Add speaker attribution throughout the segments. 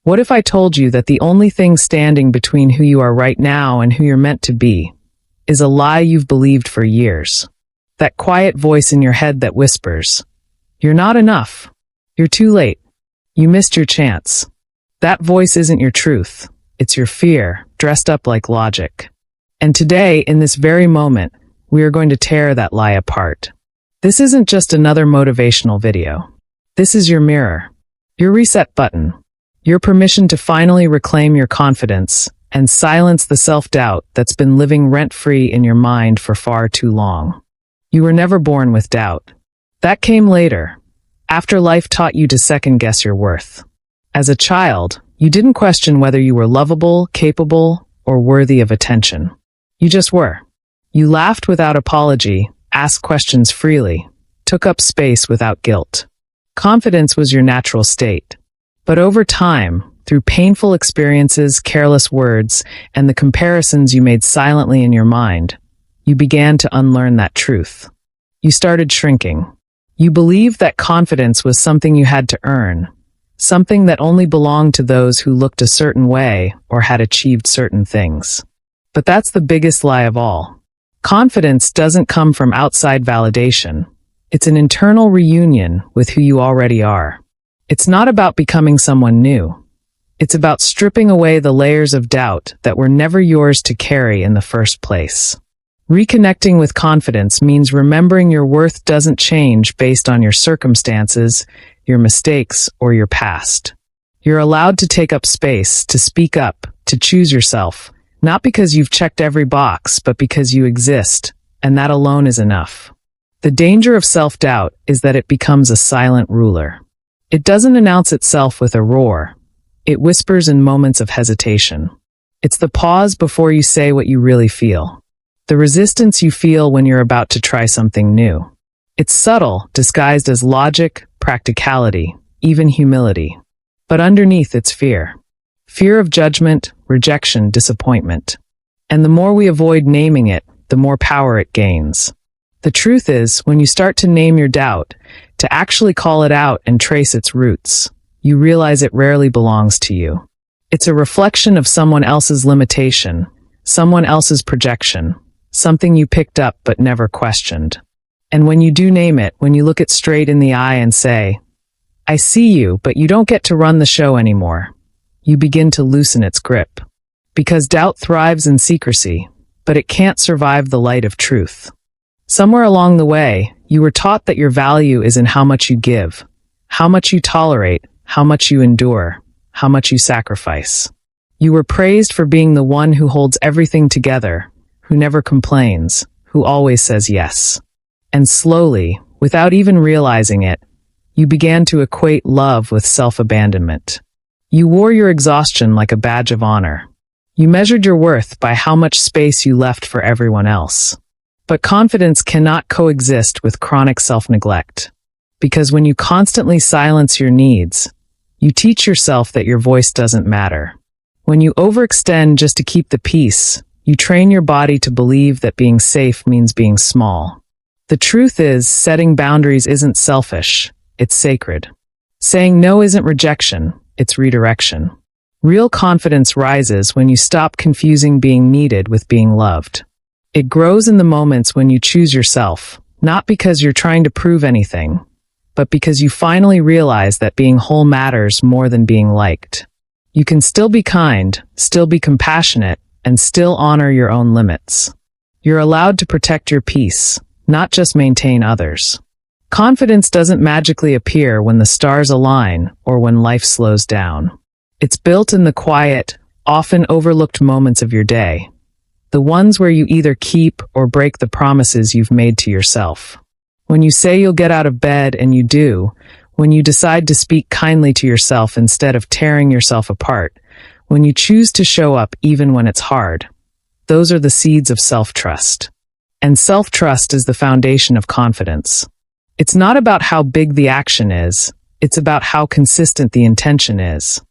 Speaker 1: What if I told you that the only thing standing between who you are right now and who you're meant to be is a lie you've believed for years? That quiet voice in your head that whispers, "You're not enough. You're too late. You missed your chance." That voice isn't your truth. It's your fear, dressed up like logic. And today, in this very moment, we are going to tear that lie apart. This isn't just another motivational video. This is your mirror, your reset button, your permission to finally reclaim your confidence and silence the self-doubt that's been living rent-free in your mind for far too long. You were never born with doubt. That came later, after life taught you to second-guess your worth. As a child, you didn't question whether you were lovable, capable, or worthy of attention. You just were. You laughed without apology, asked questions freely, took up space without guilt. Confidence was your natural state. But over time, through painful experiences, careless words, and the comparisons you made silently in your mind, you began to unlearn that truth. You started shrinking. You believed that confidence was something you had to earn, something that only belonged to those who looked a certain way or had achieved certain things. But that's the biggest lie of all. Confidence doesn't come from outside validation. It's an internal reunion with who you already are. It's not about becoming someone new. It's about stripping away the layers of doubt that were never yours to carry in the first place. Reconnecting with confidence means remembering your worth doesn't change based on your circumstances, your mistakes, or your past. You're allowed to take up space, to speak up, to choose yourself, not because you've checked every box, but because you exist, and that alone is enough. The danger of self-doubt is that it becomes a silent ruler. It doesn't announce itself with a roar. It whispers in moments of hesitation. It's the pause before you say what you really feel. The resistance you feel when you're about to try something new. It's subtle, disguised as logic, practicality, even humility. But underneath it's fear. Fear of judgment, rejection, disappointment. And the more we avoid naming it, the more power it gains. The truth is, when you start to name your doubt, to actually call it out and trace its roots, you realize it rarely belongs to you. It's a reflection of someone else's limitation, someone else's projection, something you picked up but never questioned. And when you do name it, when you look it straight in the eye and say, "I see you, but you don't get to run the show anymore," you begin to loosen its grip. Because doubt thrives in secrecy, but it can't survive the light of truth. Somewhere along the way, you were taught that your value is in how much you give, how much you tolerate, how much you endure, how much you sacrifice. You were praised for being the one who holds everything together, who never complains, who always says yes. And slowly, without even realizing it, you began to equate love with self-abandonment. You wore your exhaustion like a badge of honor. You measured your worth by how much space you left for everyone else. But confidence cannot coexist with chronic self-neglect. Because when you constantly silence your needs, you teach yourself that your voice doesn't matter. When you overextend just to keep the peace, you train your body to believe that being safe means being small. The truth is, setting boundaries isn't selfish, it's sacred. Saying no isn't rejection, it's redirection. Real confidence rises when you stop confusing being needed with being loved. It grows in the moments when you choose yourself, not because you're trying to prove anything, but because you finally realize that being whole matters more than being liked. You can still be kind, still be compassionate, and still honor your own limits. You're allowed to protect your peace, not just maintain others. Confidence doesn't magically appear when the stars align or when life slows down. It's built in the quiet, often overlooked moments of your day. The ones where you either keep or break the promises you've made to yourself. When you say you'll get out of bed and you do, when you decide to speak kindly to yourself instead of tearing yourself apart, when you choose to show up even when it's hard. Those are the seeds of self-trust. And self-trust is the foundation of confidence. It's not about how big the action is, it's about how consistent the intention is.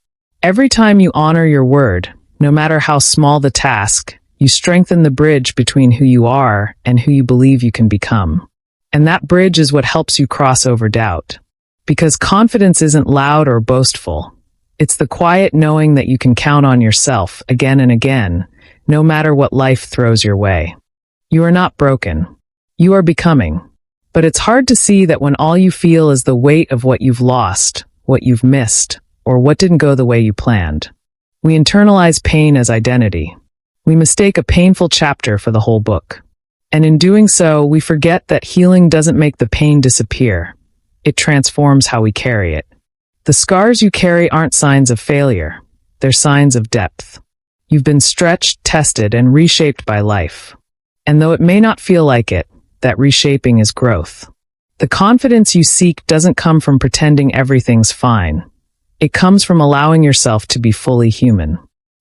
Speaker 1: Every time you honor your word, no matter how small the task, you strengthen the bridge between who you are and who you believe you can become. And that bridge is what helps you cross over doubt. Because confidence isn't loud or boastful. It's the quiet knowing that you can count on yourself again and again, no matter what life throws your way. You are not broken. You are becoming. But it's hard to see that when all you feel is the weight of what you've lost, what you've missed, or what didn't go the way you planned. We internalize pain as identity. We mistake a painful chapter for the whole book. And in doing so, we forget that healing doesn't make the pain disappear. It transforms how we carry it. The scars you carry aren't signs of failure. They're signs of depth. You've been stretched, tested, and reshaped by life. And though it may not feel like it, that reshaping is growth. The confidence you seek doesn't come from pretending everything's fine. It comes from allowing yourself to be fully human.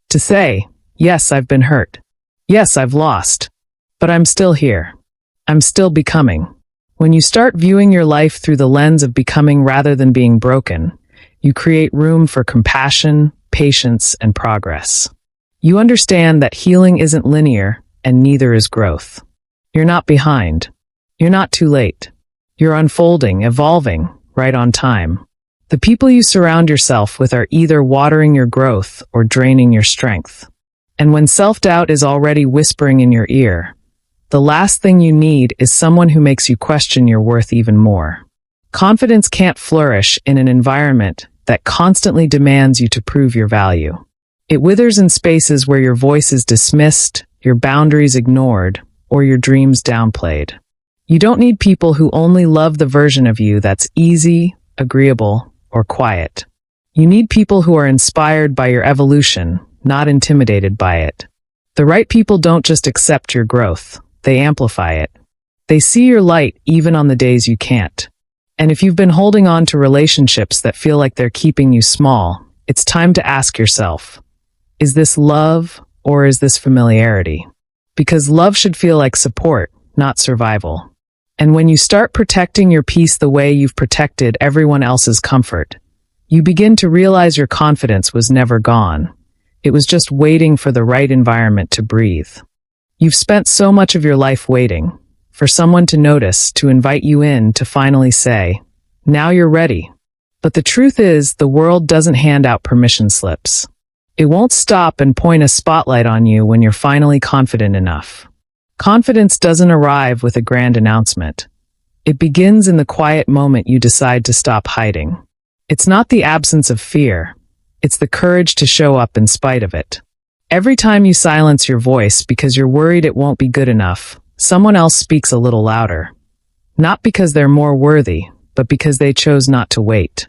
Speaker 1: To say, yes, I've been hurt. Yes, I've lost. But I'm still here. I'm still becoming. When you start viewing your life through the lens of becoming rather than being broken, you create room for compassion, patience, and progress. You understand that healing isn't linear, and neither is growth. You're not behind. You're not too late. You're unfolding, evolving, right on time. The people you surround yourself with are either watering your growth or draining your strength. And when self-doubt is already whispering in your ear, the last thing you need is someone who makes you question your worth even more. Confidence can't flourish in an environment that constantly demands you to prove your value. It withers in spaces where your voice is dismissed, your boundaries ignored, or your dreams downplayed. You don't need people who only love the version of you that's easy, agreeable, or quiet. You need people who are inspired by your evolution, not intimidated by it. The right people don't just accept your growth, they amplify it. They see your light even on the days you can't. And if you've been holding on to relationships that feel like they're keeping you small, it's time to ask yourself, is this love or is this familiarity? Because love should feel like support, not survival. And when you start protecting your peace the way you've protected everyone else's comfort, you begin to realize your confidence was never gone. It was just waiting for the right environment to breathe. You've spent so much of your life waiting for someone to notice, to invite you in, to finally say, now you're ready. But the truth is, the world doesn't hand out permission slips. It won't stop and point a spotlight on you when you're finally confident enough. Confidence doesn't arrive with a grand announcement. It begins in the quiet moment you decide to stop hiding. It's not the absence of fear. It's the courage to show up in spite of it. Every time you silence your voice because you're worried it won't be good enough, someone else speaks a little louder. Not because they're more worthy, but because they chose not to wait.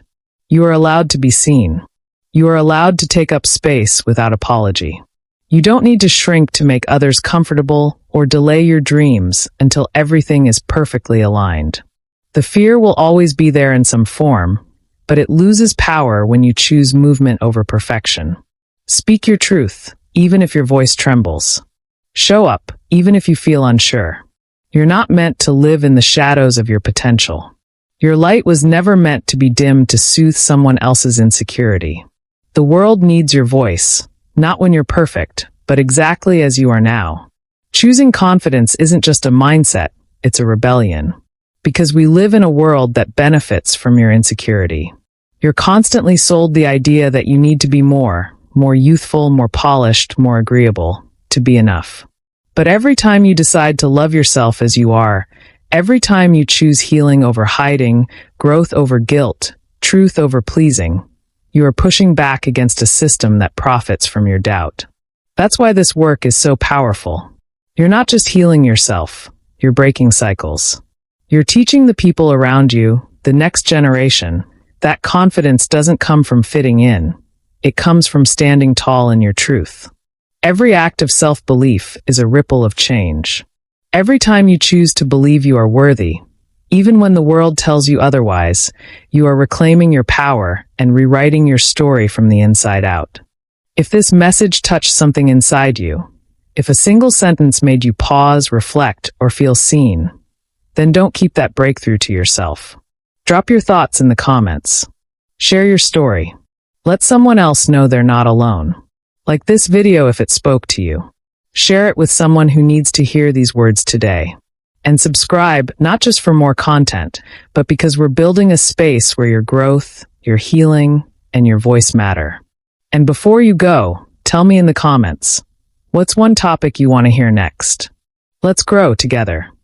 Speaker 1: You are allowed to be seen. You are allowed to take up space without apology. You don't need to shrink to make others comfortable or delay your dreams until everything is perfectly aligned. The fear will always be there in some form, but it loses power when you choose movement over perfection. Speak your truth, even if your voice trembles. Show up, even if you feel unsure. You're not meant to live in the shadows of your potential. Your light was never meant to be dimmed to soothe someone else's insecurity. The world needs your voice, not when you're perfect, but exactly as you are now. Choosing confidence isn't just a mindset, it's a rebellion. Because we live in a world that benefits from your insecurity. You're constantly sold the idea that you need to be more youthful, more polished, more agreeable, to be enough. But every time you decide to love yourself as you are, every time you choose healing over hiding, growth over guilt, truth over pleasing, you are pushing back against a system that profits from your doubt. That's why this work is so powerful. You're not just healing yourself, you're breaking cycles. You're teaching the people around you, the next generation, that confidence doesn't come from fitting in. It comes from standing tall in your truth. Every act of self-belief is a ripple of change. Every time you choose to believe you are worthy, even when the world tells you otherwise, you are reclaiming your power and rewriting your story from the inside out. If this message touched something inside you, if a single sentence made you pause, reflect, or feel seen, then don't keep that breakthrough to yourself. Drop your thoughts in the comments. Share your story. Let someone else know they're not alone. Like this video if it spoke to you. Share it with someone who needs to hear these words today. And subscribe, not just for more content, but because we're building a space where your growth, your healing, and your voice matter. And before you go, tell me in the comments, what's one topic you want to hear next? Let's grow together.